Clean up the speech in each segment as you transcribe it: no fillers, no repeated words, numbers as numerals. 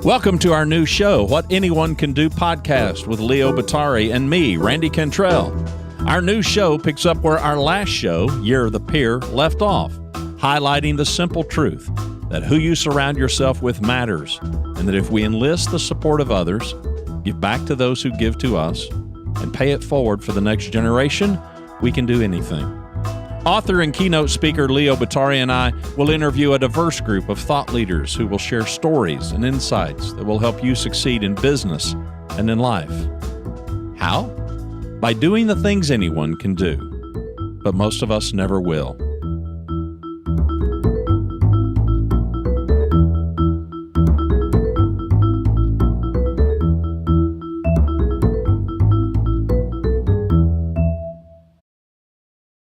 Welcome to our new show, What Anyone Can Do podcast with Leo Batari and me, Randy Cantrell. Our new show picks up where our last show, Year of the Peer, left off, highlighting the simple truth that who you surround yourself with matters, and that if we enlist the support of others, give back to those who give to us, and pay it forward for the next generation, we can do anything. Author and keynote speaker Leo Batari and I will interview a diverse group of thought leaders who will share stories and insights that will help you succeed in business and in life. How? By doing the things anyone can do, but most of us never will.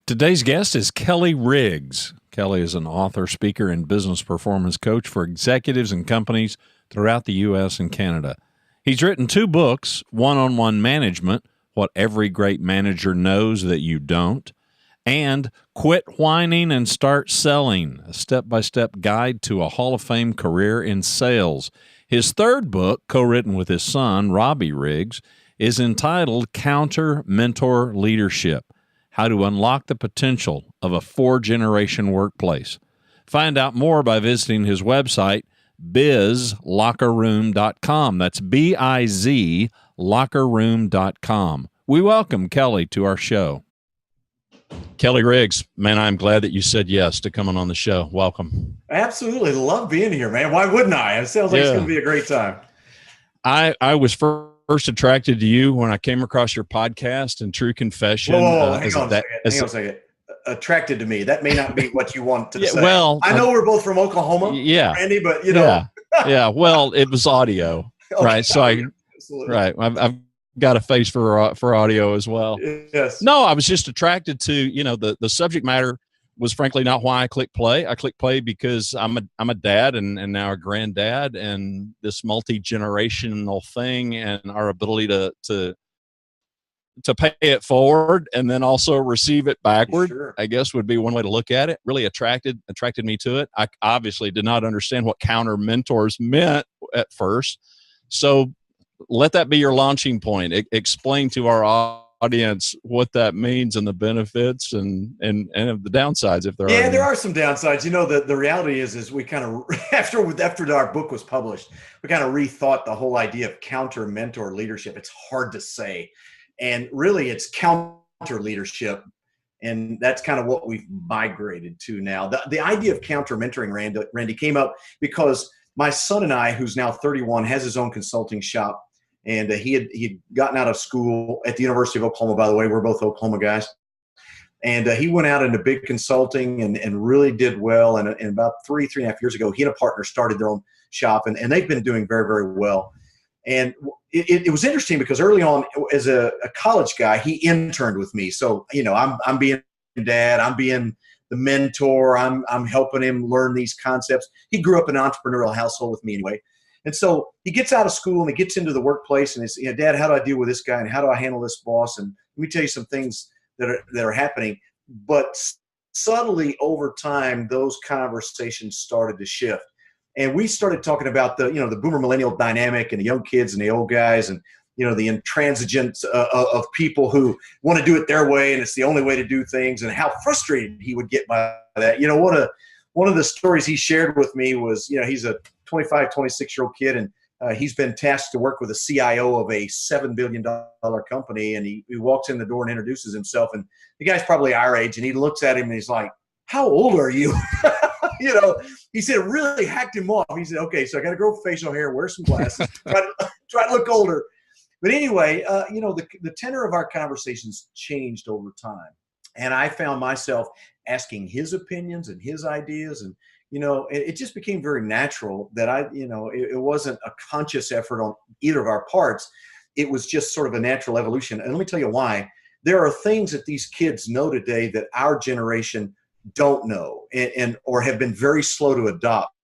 Today's guest is Kelly Riggs. Kelly is an author, speaker, and business performance coach for executives and companies throughout the U.S. and Canada. He's written 2 books, One-on-One Management, What Every Great Manager Knows That You Don't, and Quit Whining and Start Selling, a step-by-step guide to a Hall of Fame career in sales. His 3rd book, co-written with his son, Robbie Riggs, is entitled Counter Mentor Leadership: How to Unlock the Potential of a 4-Generation Workplace. Find out more by visiting his website, bizlockerroom.com. That's B-I-Z, lockerroom.com. We welcome Kelly to our show. Kelly Riggs, man, I'm glad that you said yes to coming on the show. Welcome. Absolutely. Love being here, man. Why wouldn't I? It sounds like it's going to be a great time. I was first attracted to you when I came across your podcast and True Confession. Whoa, hang on a second. Attracted to me. That may not be what you want to say. Well, I know we're both from Oklahoma, Randy, but you know. Yeah. Well, it was audio, Okay. right? So Absolutely. I've got a face for audio as well. Yes. No, I was just attracted to, the subject matter was frankly not why I clicked play. I clicked play because I'm a dad and now a granddad, and this multi-generational thing and our ability to pay it forward and then also receive it backward, Sure. I guess would be one way to look at it. Really attracted me to it. I obviously did not understand what counter mentors meant at first. So let that be your launching point. Explain to our audience what that means and the benefits and the downsides, if there are. Yeah, there are some downsides. The reality is we kind of, after our book was published, we kind of rethought the whole idea of counter mentor leadership. It's hard to say. And really it's counter leadership. And that's kind of what we've migrated to now. The idea of counter mentoring, Randy, came up because my son and I, who's now 31, has his own consulting shop. And he had gotten out of school at the University of Oklahoma, by the way. We're both Oklahoma guys. And he went out into big consulting and really did well. And about 3.5 years ago, he and a partner started their own shop. And they've been doing very, very well. And it was interesting because early on, as a college guy, he interned with me. So, I'm being dad, I'm being the mentor, I'm helping him learn these concepts. He grew up in an entrepreneurial household with me anyway. And so he gets out of school and he gets into the workplace and he's, Dad, how do I deal with this guy and how do I handle this boss? And let me tell you some things that are happening. But subtly over time, those conversations started to shift. And we started talking about the boomer millennial dynamic and the young kids and the old guys and, the intransigence of people who want to do it their way and it's the only way to do things, and how frustrated he would get by that. One of the stories he shared with me was, he's a 25, 26-year-old kid, and he's been tasked to work with a CIO of a $7 billion company. And he walks in the door and introduces himself. And the guy's probably our age, and he looks at him and he's like, "How old are you?" He said it really hacked him off. He said, "Okay, so I got to grow facial hair, wear some glasses, try to look older." But anyway, the tenor of our conversations changed over time. And I found myself asking his opinions and his ideas. And, it just became very natural that it wasn't a conscious effort on either of our parts. It was just sort of a natural evolution. And let me tell you why. There are things that these kids know today that our generation don't know or have been very slow to adopt.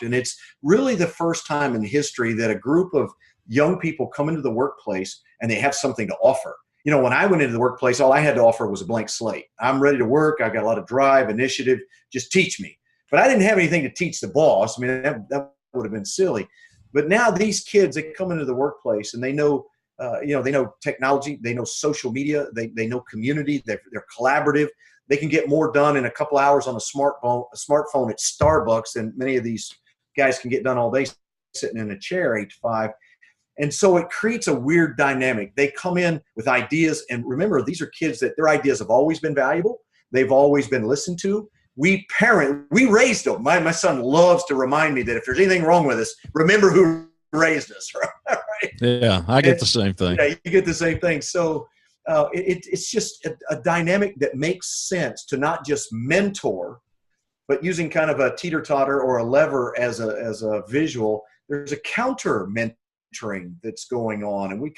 And it's really the first time in history that a group of young people come into the workplace and they have something to offer. When I went into the workplace, all I had to offer was a blank slate. I'm ready to work. I've got a lot of drive, initiative. Just teach me. But I didn't have anything to teach the boss. I mean, that would have been silly. But now these kids, they come into the workplace and they know, they know technology, they know social media, they know community, they're collaborative. They can get more done in a couple hours on a smartphone at Starbucks than many of these guys can get done all day sitting in a chair 8 to 5. And so it creates a weird dynamic. They come in with ideas, and remember, these are kids that their ideas have always been valuable. They've always been listened to. We raised them. My son loves to remind me that if there's anything wrong with us, remember who raised us, right? Yeah, I get the same thing. Yeah, you get the same thing. So it's just a dynamic that makes sense to not just mentor, but using kind of a teeter-totter or a lever as a visual. There's a counter mentoring that's going on, and we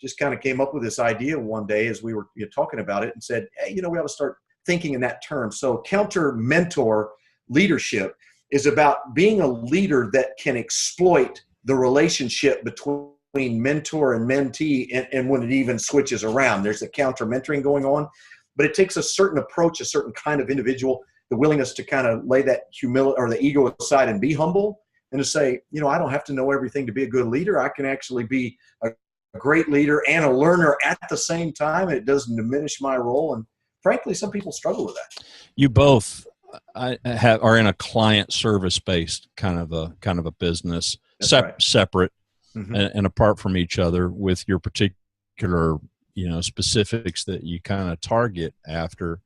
just came up with this idea one day as we were talking about it and said, hey, we ought to start thinking in that term. So counter mentor leadership is about being a leader that can exploit the relationship between mentor and mentee, and when it even switches around, there's a counter mentoring going on. But it takes a certain approach, a certain kind of individual, the willingness to kind of lay that humility or the ego aside and be humble, and to say, I don't have to know everything to be a good leader. I can actually be a great leader and a learner at the same time, and it doesn't diminish my role. And frankly, some people struggle with that. You both are in a client service based kind of a business, separate and apart from each other, with your particular specifics that you kind of target after.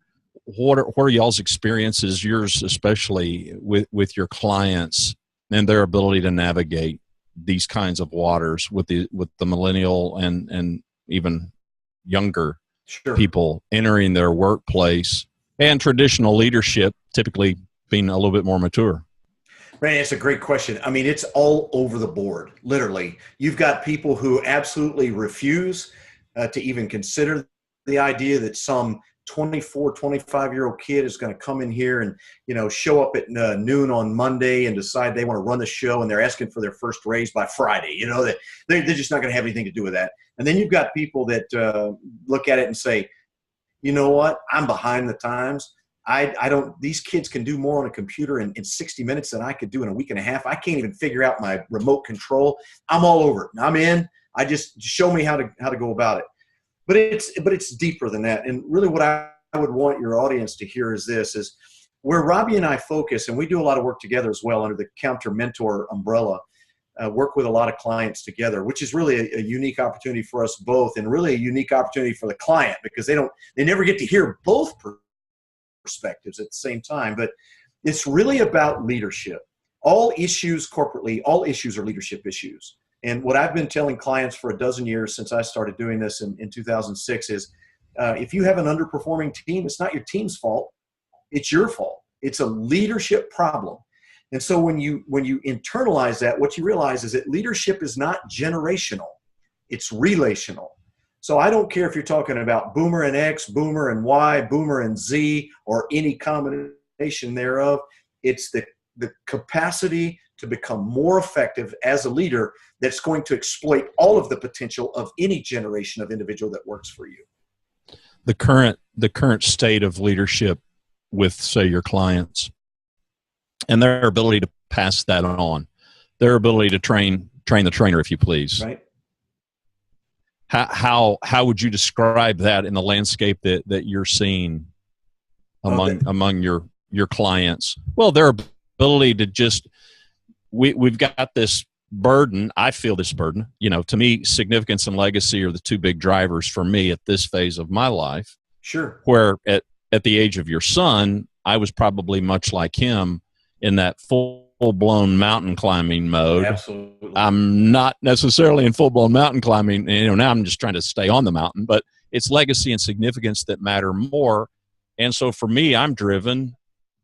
What are y'all's experiences, yours especially, with your clients and their ability to navigate these kinds of waters with the millennial and even younger people entering their workplace, and traditional leadership typically being a little bit more mature? Randy, it's a great question. I mean, it's all over the board, literally. You've got people who absolutely refuse to even consider the idea that some 24, 25-year-old kid is going to come in here and, show up at noon on Monday and decide they want to run the show, and they're asking for their first raise by Friday. That they're just not going to have anything to do with that. And then you've got people that look at it and say, you know what, I'm behind the times. These kids can do more on a computer in 60 minutes than I could do in a week and a half. I can't even figure out my remote control. I'm all over it. I'm in. I just show me how to go about it. But it's deeper than that. And really what I would want your audience to hear is where Robbie and I focus, and we do a lot of work together as well under the Counter Mentor umbrella, work with a lot of clients together, which is really a unique opportunity for us both, and really a unique opportunity for the client, because they never get to hear both perspectives at the same time. But it's really about leadership. All issues corporately, all issues are leadership issues. And what I've been telling clients for a dozen years since I started doing this in 2006 is, if you have an underperforming team, it's not your team's fault. It's your fault. It's a leadership problem. And so when you internalize that, what you realize is that leadership is not generational. It's relational. So I don't care if you're talking about boomer and X, boomer and Y, boomer and Z, or any combination thereof. It's the capacity to become more effective as a leader that's going to exploit all of the potential of any generation of individual that works for you. The current state of leadership with, say, your clients, and their ability to pass that on, their ability to train the trainer, if you please. Right. How would you describe that in the landscape that you're seeing among your clients? Well, their ability to just, we've got this burden. I feel this burden. To me, significance and legacy are the two big drivers for me at this phase of my life. Sure. Where at the age of your son, I was probably much like him in that full-blown mountain climbing mode. Absolutely. I'm not necessarily in full-blown mountain climbing. Now I'm just trying to stay on the mountain, but it's legacy and significance that matter more. And so for me, I'm driven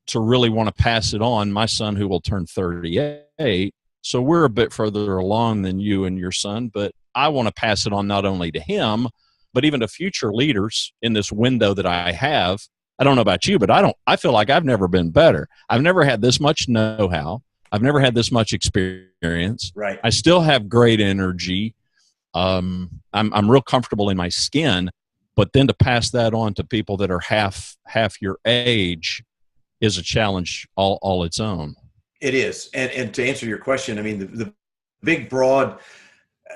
to really want to pass it on. My son, who will turn 38, so we're a bit further along than you and your son, but I want to pass it on not only to him, but even to future leaders in this window that I have. I don't know about you, but I feel like I've never been better. I've never had this much know-how. I've never had this much experience. Right. I still have great energy. I'm real comfortable in my skin. But then to pass that on to people that are half your age is a challenge all its own. It is. And to answer your question, I mean, the big, broad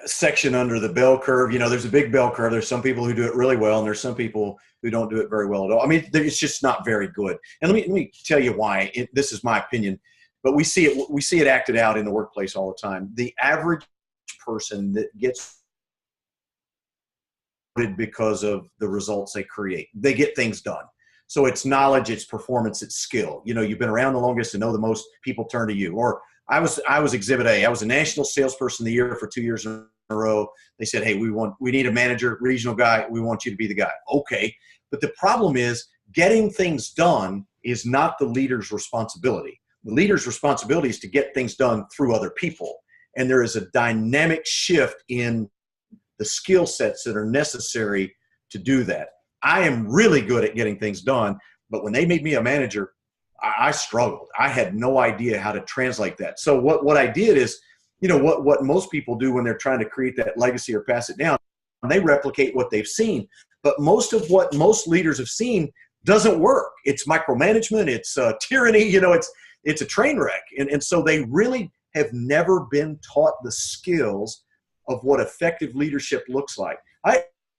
section under the bell curve, there's a big bell curve. There's some people who do it really well, and there's some people who don't do it very well at all. I mean, it's just not very good. And let me tell you why. This is my opinion, but we see it acted out in the workplace all the time. The average person that gets because of the results they create, they get things done. So it's knowledge, it's performance, it's skill. You've been around the longest and know the most, people turn to you. Or I was Exhibit A. I was a national salesperson of the year for 2 years in a row. They said, hey, we need a manager, regional guy. We want you to be the guy. Okay. But the problem is getting things done is not the leader's responsibility. The leader's responsibility is to get things done through other people. And there is a dynamic shift in the skill sets that are necessary to do that. I am really good at getting things done, but when they made me a manager, I struggled. I had no idea how to translate that. So what I did is, what most people do when they're trying to create that legacy or pass it down, they replicate what they've seen. But most of what most leaders have seen doesn't work. It's micromanagement. It's tyranny. It's a train wreck. And so they really have never been taught the skills of what effective leadership looks like.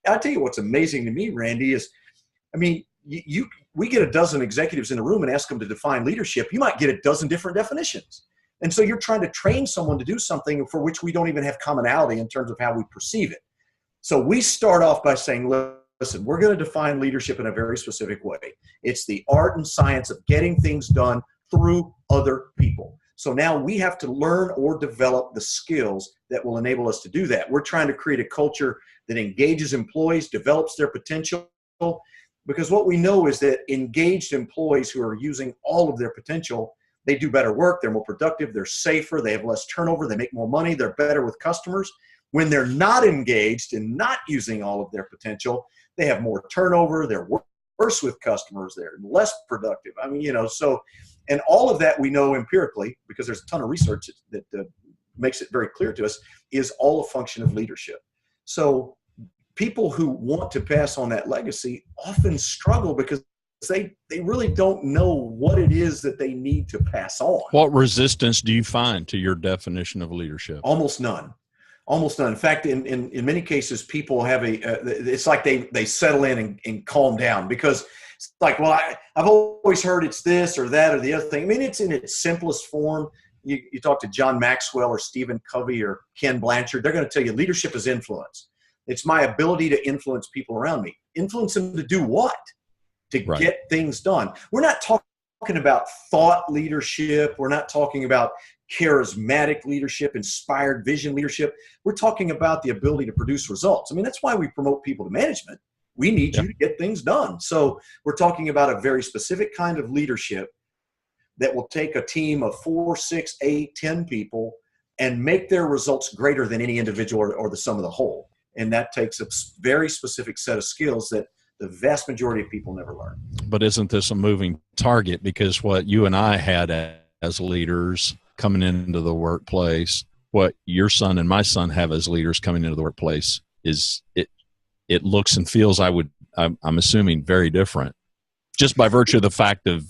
I'll tell you what's amazing to me, Randy, is, I mean, we get a dozen executives in the room and ask them to define leadership. You might get a dozen different definitions. And so you're trying to train someone to do something for which we don't even have commonality in terms of how we perceive it. So we start off by saying, listen, we're going to define leadership in a very specific way. It's the art and science of getting things done through other people. So now we have to learn or develop the skills that will enable us to do that. We're trying to create a culture that engages employees, develops their potential, because what we know is that engaged employees who are using all of their potential, they do better work, they're more productive, they're safer, they have less turnover, they make more money, they're better with customers. When they're not engaged and not using all of their potential, they have more turnover, they're worse with customers, they're less productive. I mean, and all of that we know empirically, because there's a ton of research that makes it very clear to us, is all a function of leadership. So people who want to pass on that legacy often struggle because they really don't know what it is that they need to pass on. What resistance do you find to your definition of leadership? Almost none. Almost none. In fact, in many cases, people have it's like they settle in and calm down, because it's like, well, I've always heard it's this or that or the other thing. I mean, it's in its simplest form. You talk to John Maxwell or Stephen Covey or Ken Blanchard, they're going to tell you leadership is influence. It's my ability to influence people around me. Influence them to do what? To get things done. We're not talking about thought leadership. We're not talking about charismatic leadership, inspired vision leadership. We're talking about the ability to produce results. I mean, that's why we promote people to management. We need you to get things done. So we're talking about a very specific kind of leadership that will take a team of 4, 6, 8, 10 people and make their results greater than any individual or the sum of the whole. And that takes a very specific set of skills that the vast majority of people never learn. But isn't this a moving target? Because what you and I had as leaders coming into the workplace, what your son and my son have as leaders coming into the workplace, is it looks and feels, I'm assuming, very different. Just by virtue of the fact of,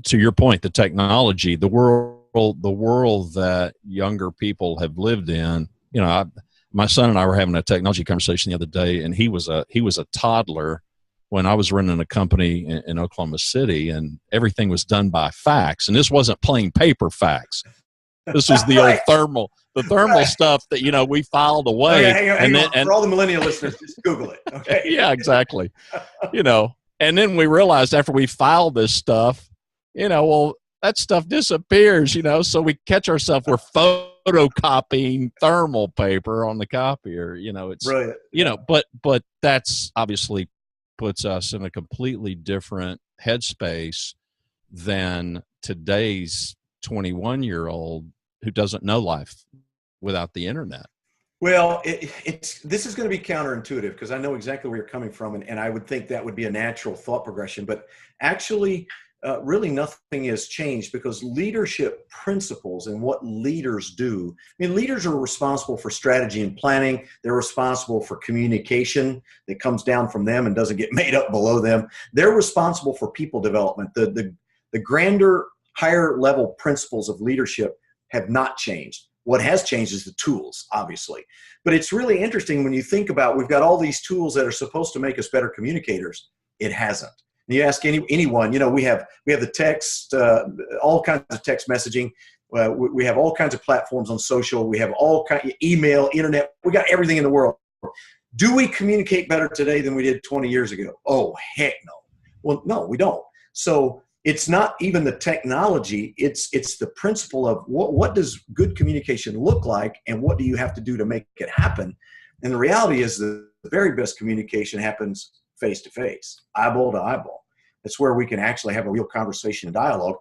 to your point, the technology, the world that younger people have lived in. My son and I were having a technology conversation the other day, and he was a toddler when I was running a company in Oklahoma City, and everything was done by fax. And this wasn't plain paper fax. This was the old thermal stuff that, we filed away. Hang on. For all the millennial listeners, just Google it. Okay. Yeah, exactly. And then we realized after we filed this stuff, well, that stuff disappears, so we catch ourselves, we're photocopying thermal paper on the copier, it's brilliant. But that's obviously puts us in a completely different headspace than today's 21-year-old who doesn't know life without the internet. Well, this is going to be counterintuitive, because I know exactly where you're coming from, and I would think that would be a natural thought progression. But actually, really nothing has changed, because leadership principles and what leaders do. I mean, leaders are responsible for strategy and planning. They're responsible for communication that comes down from them and doesn't get made up below them. They're responsible for people development. The grander, higher level principles of leadership have not changed. What has changed is the tools, obviously. But it's really interesting when you think about, we've got all these tools that are supposed to make us better communicators. It hasn't. You ask anyone, we have the text, all kinds of text messaging. We have all kinds of platforms on social. We have all kinds of email, internet. We got everything in the world. Do we communicate better today than we did 20 years ago? Oh, heck no. Well, no, we don't. So it's not even the technology. It's the principle of what does good communication look like, and what do you have to do to make it happen? And the reality is the very best communication happens face-to-face, eyeball to eyeball. That's where we can actually have a real conversation and dialogue.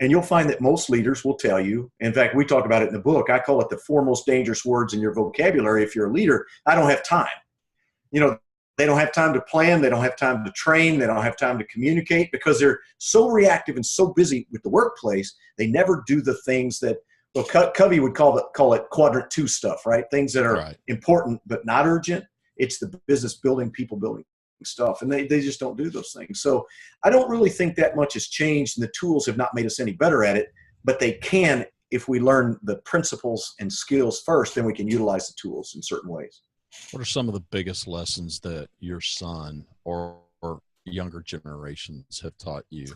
And you'll find that most leaders will tell you, in fact, we talk about it in the book, I call it the 4 most dangerous words in your vocabulary if you're a leader. I don't have time. They don't have time to plan. They don't have time to train. They don't have time to communicate, because they're so reactive and so busy with the workplace. They never do the things that, well, Covey would call it quadrant 2 stuff, right? Things that are important but not urgent. It's the business building, people building stuff, and they just don't do those things. So I don't really think that much has changed, and the tools have not made us any better at it, but they can. If we learn the principles and skills first, then we can utilize the tools in certain ways. What are some of the biggest lessons that your son or younger generations have taught you?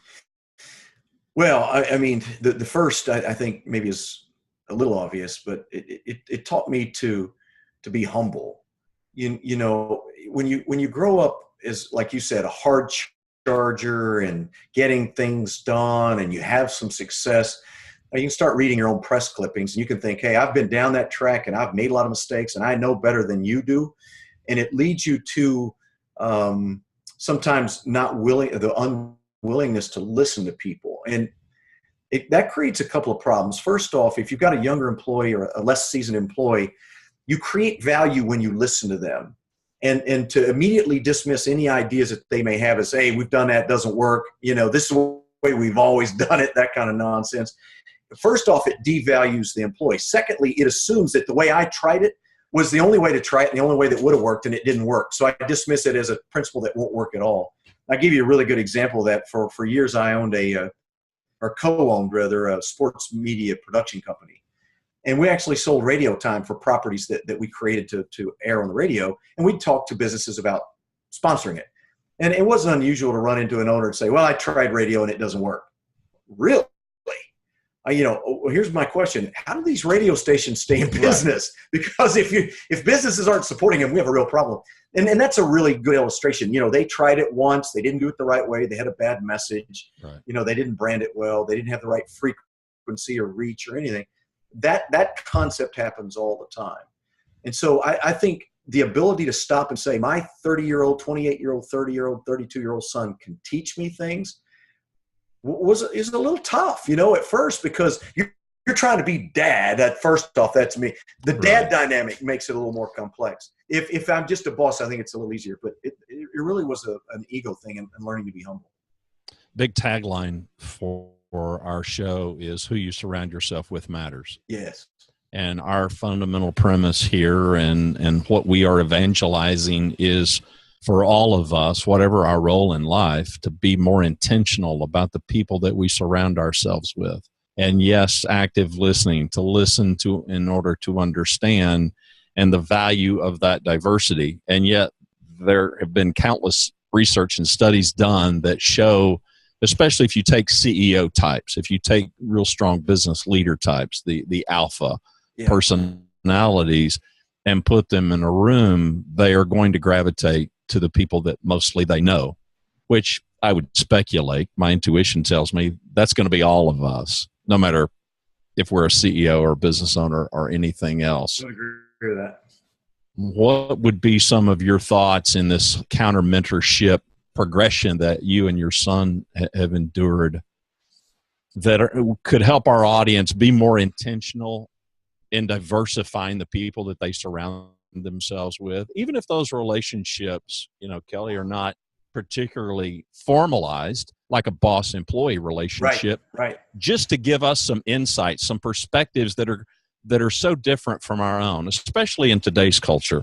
Well, I mean, the first, I think maybe is a little obvious, but it taught me to be humble. When you grow up as, like you said, a hard charger and getting things done, and you have some success, you can start reading your own press clippings, and you can think, hey, I've been down that track and I've made a lot of mistakes and I know better than you do. And it leads you to sometimes the unwillingness to listen to people. And that creates a couple of problems. First off, if you've got a younger employee or a less seasoned employee, you create value when you listen to them. And to immediately dismiss any ideas that they may have as, hey, we've done that, doesn't work. This is the way we've always done it, that kind of nonsense. First off, it devalues the employee. Secondly, it assumes that the way I tried it was the only way to try it and the only way that would have worked, and it didn't work. So I dismiss it as a principle that won't work at all. I'll give you a really good example of that. For years, I owned co-owned a sports media production company. And we actually sold radio time for properties that we created to air on the radio. And we'd talk to businesses about sponsoring it. And it wasn't unusual to run into an owner and say, well, I tried radio and it doesn't work. Really? Here's my question. How do these radio stations stay in business? Right. Because if businesses aren't supporting them, we have a real problem. And that's a really good illustration. They tried it once. They didn't do it the right way. They had a bad message. Right. They didn't brand it well. They didn't have the right frequency or reach or anything. That concept happens all the time. And so I think the ability to stop and say, my 30-year-old, 28-year-old, 30-year-old, 32-year-old son can teach me things is a little tough, at first, because you're trying to be dad. First off, that's me. The dad dynamic makes it a little more complex. If I'm just a boss, I think it's a little easier, but it really was an ego thing and learning to be humble. Big tagline for our show is who you surround yourself with matters. Yes. And our fundamental premise here and what we are evangelizing is for all of us, whatever our role in life, to be more intentional about the people that we surround ourselves with. And yes, active listening, to listen to in order to understand and the value of that diversity. And yet there have been countless research and studies done that show, especially if you take CEO types, if you take real strong business leader types, the alpha personalities, and put them in a room, they are going to gravitate to the people that mostly they know, which I would speculate, my intuition tells me that's going to be all of us, no matter if we're a CEO or a business owner or anything else. I agree with that. What would be some of your thoughts in this counter mentorship progression that you and your son have endured that could help our audience be more intentional in diversifying the people that they surround themselves with, even if those relationships, Kelly, are not particularly formalized, like a boss-employee relationship, Right. just to give us some insights, some perspectives that are so different from our own, especially in today's culture,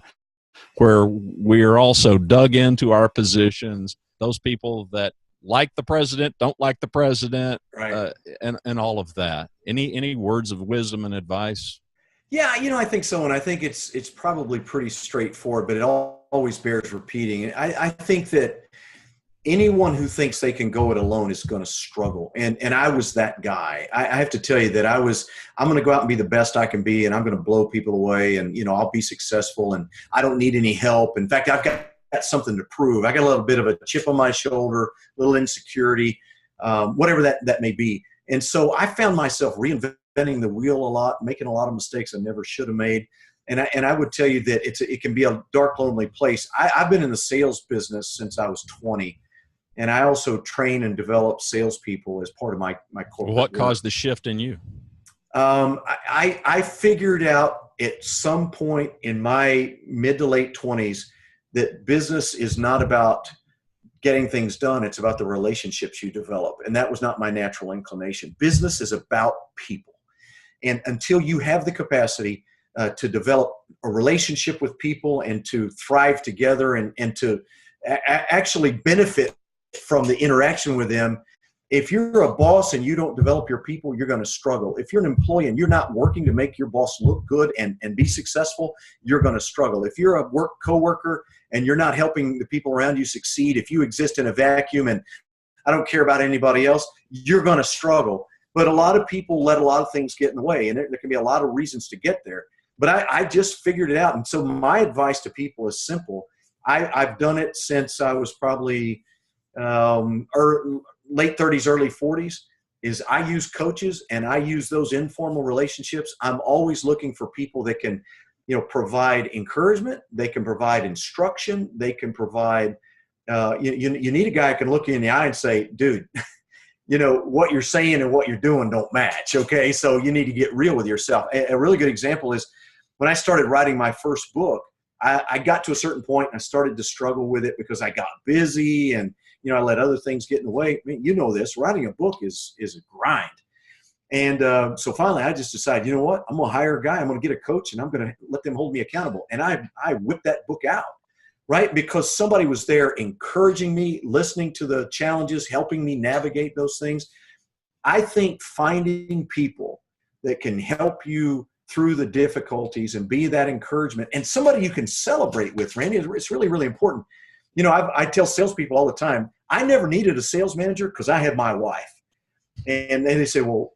where we are also dug into our positions. Those people that like the president, don't like the president, Right. and all of that. Any words of wisdom and advice? Yeah, I think so, and I think it's probably pretty straightforward, but it always bears repeating. I think that anyone who thinks they can go it alone is going to struggle, and I was that guy. I have to tell you that I'm going to go out and be the best I can be, and I'm going to blow people away, and I'll be successful, and I don't need any help. In fact, I've got something to prove. I got a little bit of a chip on my shoulder, a little insecurity, whatever that may be. And so I found myself reinventing the wheel a lot, making a lot of mistakes I never should have made. And I would tell you that it can be a dark, lonely place. I've been in the sales business since I was 20. And I also train and develop salespeople as part of my corporate What work. caused the shift in you? I figured out at some point in my mid to late 20s that business is not about getting things done. It's about the relationships you develop. And that was not my natural inclination. Business is about people. And until you have the capacity to develop a relationship with people and to thrive together and to actually benefit from the interaction with them, if you're a boss and you don't develop your people, you're going to struggle. If you're an employee and you're not working to make your boss look good and be successful, you're going to struggle. If you're a coworker and you're not helping the people around you succeed, if you exist in a vacuum and I don't care about anybody else, you're going to struggle. But a lot of people let a lot of things get in the way, and there can be a lot of reasons to get there. But I just figured it out. And so my advice to people is simple. I've done it since I was probably late 30s, early 40s, is I use coaches and I use those informal relationships. I'm always looking for people that can, provide encouragement. They can provide instruction. They can provide, you need a guy who can look you in the eye and say, dude, what you're saying and what you're doing don't match. Okay. So you need to get real with yourself. A really good example is when I started writing my first book, I got to a certain point and I started to struggle with it because I got busy and, I let other things get in the way. I mean, this, writing a book is a grind. And so finally I just decided, I'm going to hire a guy, I'm going to get a coach, and I'm going to let them hold me accountable. And I whipped that book out, right? Because somebody was there encouraging me, listening to the challenges, helping me navigate those things. I think finding people that can help you through the difficulties and be that encouragement and somebody you can celebrate with, Randy, it's really, really important. I tell salespeople all the time, I never needed a sales manager because I had my wife. And they say, well,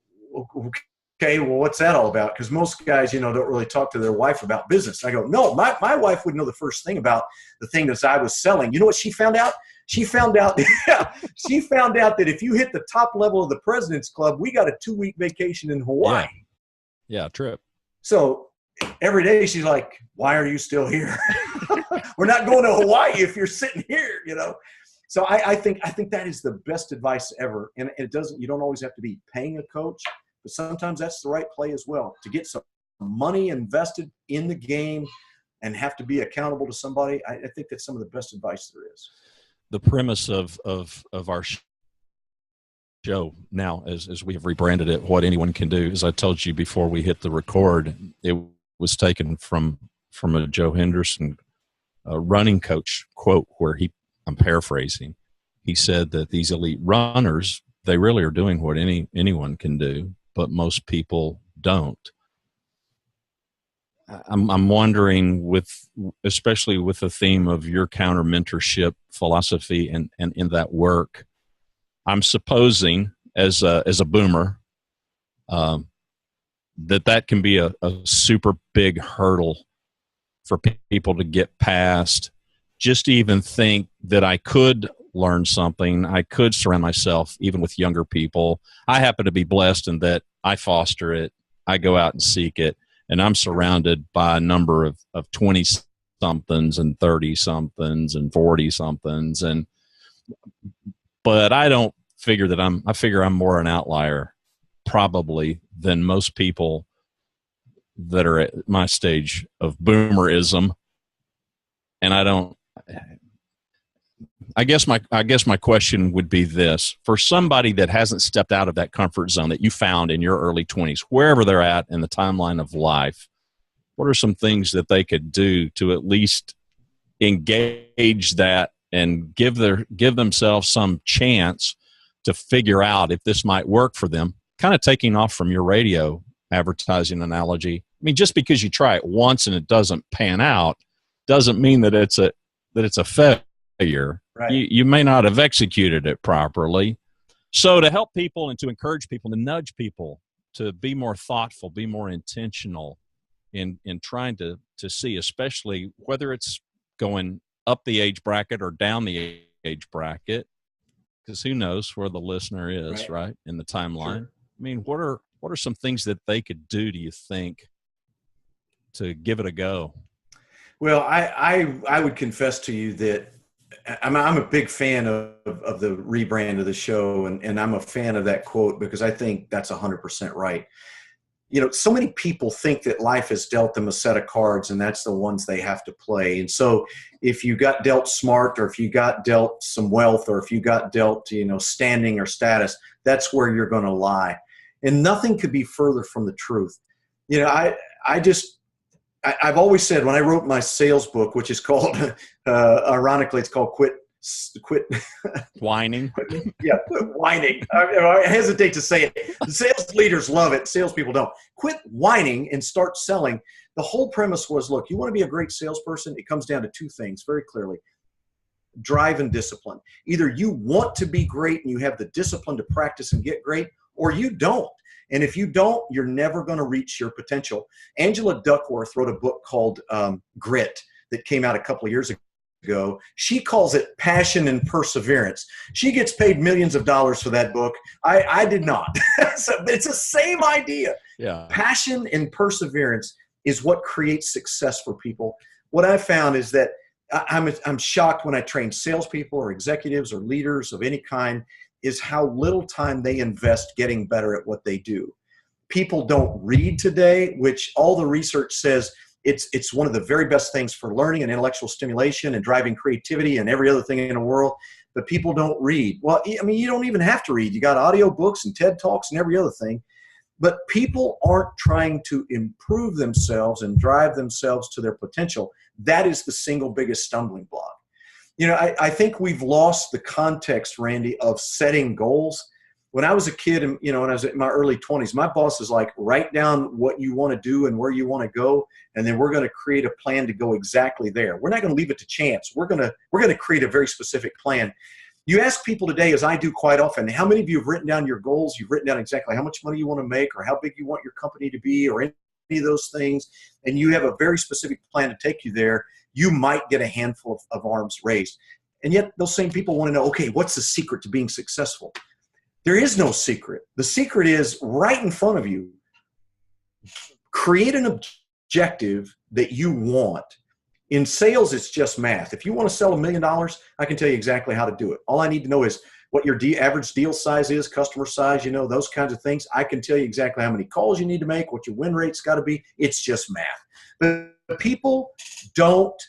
okay, well, what's that all about? Because most guys, don't really talk to their wife about business. I go, no, my wife would know the first thing about the thing that I was selling. You know what she found out? She found out that if you hit the top level of the President's Club, we got a 2-week vacation in Hawaii. Yeah, trip. So every day she's like, why are you still here? We're not going to Hawaii if you're sitting here, So I think that is the best advice ever. And you don't always have to be paying a coach, but sometimes that's the right play as well, to get some money invested in the game and have to be accountable to somebody. I think that's some of the best advice there is. The premise of our show now, as we have rebranded it, What Anyone Can Do, as I told you before we hit the record, it was taken from a Joe Henderson running coach quote where I'm paraphrasing. He said that these elite runners, they really are doing what anyone can do, but most people don't. I'm wondering, especially with the theme of your counter mentorship philosophy and in that work, I'm supposing as a boomer that can be a super big hurdle for people to get past. Just to even think that I could learn something, I could surround myself even with younger people. I happen to be blessed in that I foster it, I go out and seek it, and I'm surrounded by a number of 20-somethings and 30-somethings and 40-somethings, but I don't figure that I figure I'm more an outlier probably than most people that are at my stage of boomerism, and I I guess my question would be this: for somebody that hasn't stepped out of that comfort zone that you found in your early 20s, wherever they're at in the timeline of life, what are some things that they could do to at least engage that and give themselves some chance to figure out if this might work for them? Kind of taking off from your radio advertising analogy. I mean, just because you try it once and it doesn't pan out doesn't mean that it's a failure. Right. You may not have executed it properly. So to help people and to encourage people, to nudge people to be more thoughtful, be more intentional in trying to see, especially whether it's going up the age bracket or down the age bracket, because who knows where the listener is, right, in the timeline. Sure. I mean, what are some things that they could do, do you think, to give it a go? Well, I would confess to you that I'm a big fan of the rebrand of the show, and I'm a fan of that quote because I think that's 100% right. You know, so many people think that life has dealt them a set of cards and that's the ones they have to play. And so if you got dealt smart, or if you got dealt some wealth, or if you got dealt, standing or status, that's where you're going to lie. And nothing could be further from the truth. You know, I've always said, when I wrote my sales book, which is called, ironically, it's called Quit Whining. Quit whining. I hesitate to say it. The sales leaders love it. Salespeople don't. Quit whining and start selling. The whole premise was, look, you want to be a great salesperson? It comes down to two things very clearly: drive and discipline. Either you want to be great and you have the discipline to practice and get great, or you don't. And if you don't, you're never going to reach your potential. Angela Duckworth wrote a book called Grit that came out a couple of years ago. She calls it Passion and Perseverance. She gets paid millions of dollars for that book. I did not. So it's the same idea. Yeah. Passion and perseverance is what creates success for people. What I found is that I'm shocked when I train salespeople or executives or leaders of any kind, is how little time they invest getting better at what they do. People don't read today, which all the research says it's one of the very best things for learning and intellectual stimulation and driving creativity and every other thing in the world. But people don't read. Well, I mean, you don't even have to read. You got audio books and TED Talks and every other thing. But people aren't trying to improve themselves and drive themselves to their potential. That is the single biggest stumbling block. You know, I think we've lost the context, Randy, of setting goals. When I was a kid, and when I was in my early 20s, my boss is like, write down what you want to do and where you want to go, and then we're going to create a plan to go exactly there. We're not going to leave it to chance. We're going to create a very specific plan. You ask people today, as I do quite often, how many of you have written down your goals? You've written down exactly how much money you want to make, or how big you want your company to be, or any of those things, and you have a very specific plan to take you there. You might get a handful of arms raised. And yet those same people want to know, okay, what's the secret to being successful? There is no secret. The secret is right in front of you. Create an objective that you want. In sales, it's just math. If you want to sell $1 million, I can tell you exactly how to do it. All I need to know is what your average deal size is, customer size, those kinds of things. I can tell you exactly how many calls you need to make, what your win rate's got to be. It's just math. But people don't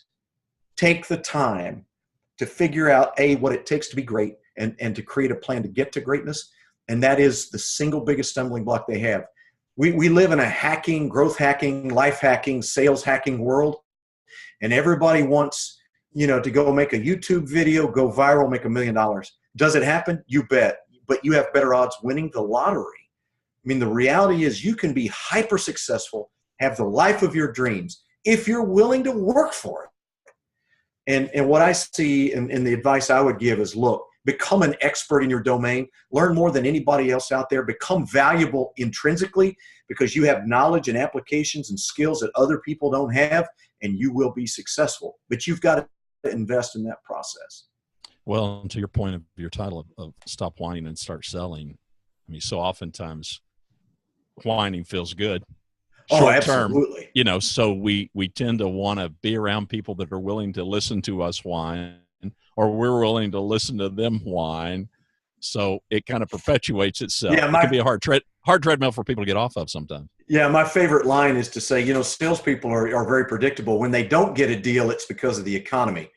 take the time to figure out, what it takes to be great and to create a plan to get to greatness. And that is the single biggest stumbling block they have. We live in a hacking, growth hacking, life hacking, sales hacking world. And everybody wants, to go make a YouTube video, go viral, make $1 million. Does it happen? You bet. But you have better odds winning the lottery. I mean, the reality is you can be hyper successful, have the life of your dreams, if you're willing to work for it. And what I see and the advice I would give is, look, become an expert in your domain, learn more than anybody else out there, become valuable intrinsically because you have knowledge and applications and skills that other people don't have, and you will be successful. But you've got to invest in that process. Well, to your point of your title of Stop Whining and Start Selling, I mean, so oftentimes whining feels good. Short term, so we tend to want to be around people that are willing to listen to us whine, or we're willing to listen to them whine. So it kind of perpetuates itself. Yeah, it can be a hard treadmill for people to get off of sometimes. Yeah, my favorite line is to say, salespeople are very predictable. When they don't get a deal, it's because of the economy.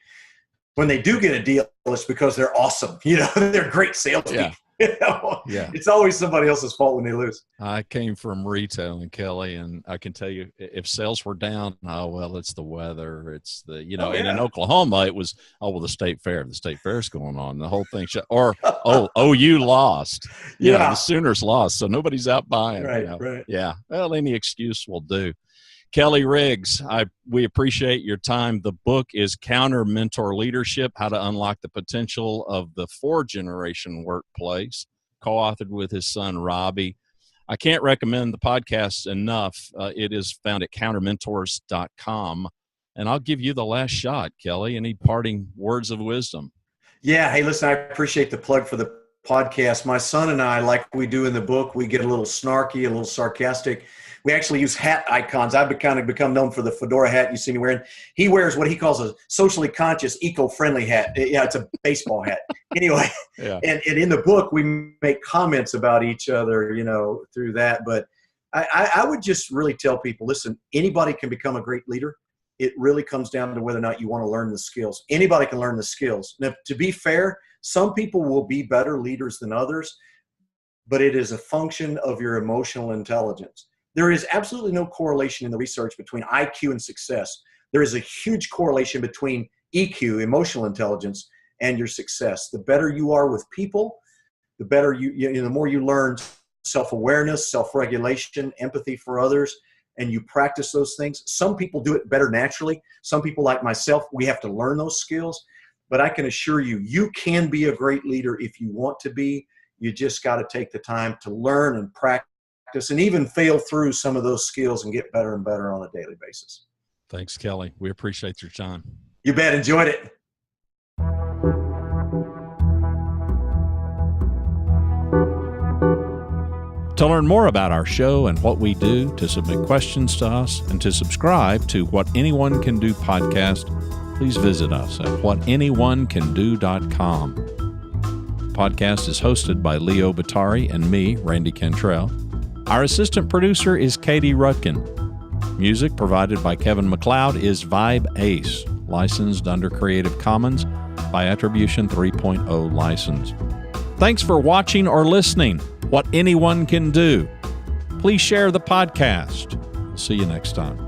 when they do get a deal, it's because they're awesome. They're great salespeople. Yeah. Yeah. It's always somebody else's fault when they lose. I came from retail in Kelly, and I can tell you, if sales were down, it's the weather, it's the, and in Oklahoma, it was, the state fair. The state fair's going on. The whole thing, OU lost. The Sooners lost, so nobody's out buying. Right. Yeah. Well, any excuse will do. Kelly Riggs, we appreciate your time. The book is Counter Mentor Leadership, How to Unlock the Potential of the 4th-Generation Workplace, co-authored with his son, Robbie. I can't recommend the podcast enough. It is found at countermentors.com. And I'll give you the last shot, Kelly. Any parting words of wisdom? Yeah. Hey, listen, I appreciate the plug for the podcast. My son and I, like we do in the book, we get a little snarky, a little sarcastic. We actually use hat icons. I've kind of become known for the fedora hat you see me wearing. He wears what he calls a socially conscious, eco-friendly hat. Yeah, it's a baseball hat. Anyway, and in the book, we make comments about each other, through that. But I would just really tell people, listen, anybody can become a great leader. It really comes down to whether or not you want to learn the skills. Anybody can learn the skills. Now, to be fair, some people will be better leaders than others, but it is a function of your emotional intelligence. There is absolutely no correlation in the research between IQ and success. There is a huge correlation between EQ, emotional intelligence, and your success. The better you are with people, the better the more you learn self-awareness, self-regulation, empathy for others, and you practice those things. Some people do it better naturally. Some people, like myself, we have to learn those skills. But I can assure you, you can be a great leader if you want to be. You just got to take the time to learn and practice and even fail through some of those skills and get better and better on a daily basis. Thanks, Kelly. We appreciate your time. You bet. Enjoyed it. To learn more about our show and what we do, to submit questions to us, and to subscribe to What Anyone Can Do podcast, please visit us at whatanyoneCanDo.com. The podcast is hosted by Leo Batari and me, Randy Cantrell. Our assistant producer is Katie Rutkin. Music provided by Kevin MacLeod is Vibe Ace, licensed under Creative Commons by Attribution 3.0 license. Thanks for watching or listening. What Anyone Can Do. Please share the podcast. We'll see you next time.